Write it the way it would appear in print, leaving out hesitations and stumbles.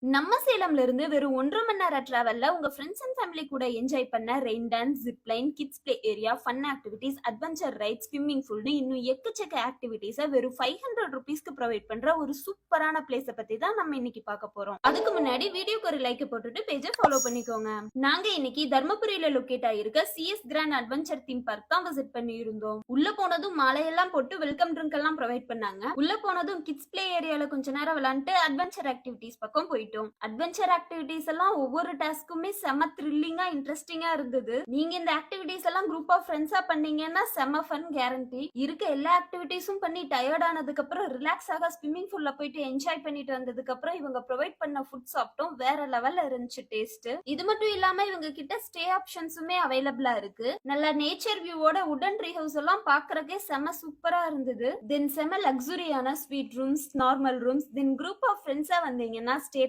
நம்ம சேலம்ல இருந்து வெறும் 1.5 மணி நேர டிராவல்ல உங்க ஃப்ரெண்ட்ஸ் அண்ட் ஃபேமிலி கூட என்ஜாய் பண்ண rain dance, zipline, kids play area, fun activities, adventure ride, swimming பூல்னு இன்னும் எக்கச்சக்க ஆக்டிவிட்டீஸை வெறும் 500 ருபீஸ்க்கு ப்ரொவைட் பண்ற ஒரு சூப்பரான பிளேஸை பத்தி தான் நம்ம இன்னைக்கு பார்க்க போறோம். அதுக்கு முன்னாடி வீடியோக்கு ஒரு லைக் போட்டுட்டு பேஜை ஃபாலோ பண்ணிக்கோங்க. நாங்க இன்னைக்கு தர்மபுரியில லொகேட் ஆயிருக்க CS grand adventure theme park தான் விசிட் பண்ணி இருந்தோம். உள்ள போனதும் மாலையெல்லாம் போட்டு வெல்கம் ட்ரிங்க் எல்லாம் ப்ரொவைட் பண்ணாங்க. உள்ள போனதும் கிட்ஸ் பிளே ஏரியால கொஞ்ச நேரம் விளையாண்டு அட்வென்ச்சர் ஆக்டிவிட்டீஸ் பக்கம் போயிட்டோம். அட்வென்ச்சர் ஆக்டிவிட்டீஸ் எல்லாம் ஒவ்வொரு டாஸ்க்குமே செம த்ரில்லிங்கா இன்ட்ரெஸ்டிங்கா இருந்தது. நீங்க இந்த ஆக்டிவிட்டீஸ் எல்லாம் குரூப் ஆஃப் ஃப்ரெண்ட்ஸா பண்ணீங்கன்னா செம ஃபன் கேரண்டி. இருக்க எல்லா ஆக்டிவிட்டீஸும் பண்ணி டயர்ட் ஆனதுக்கு அப்புறம் ரிலாக்ஸ் ஆக ஸ்விம்மிங் பூல்ல போயிட்டு என்ஜாய் பண்ணிட்டு வந்ததுக்கு அப்புறம் இவங்க ப்ரொவைட் பண்ண ஃபுட் சாப்பிட்டோம். வேற லெவல்ல இருந்துச்சு டேஸ்ட். இது மட்டும் இல்லாம இவங்க கிட்ட ஸ்டே ஆப்ஷன்ஸுமே அவைலபிளா இருக்கு. நல்ல நேச்சர் வியூவோட உடன் ட்ரீ ஹவுஸ் எல்லாம் பாக்குறதுக்கே செம சூப்பரா இருந்தது. தென் செம லக்ஸுரியான suite rooms, normal rooms, then group of ஃப்ரெண்ட்ஸா வந்தீங்கன்னா ஸ்டே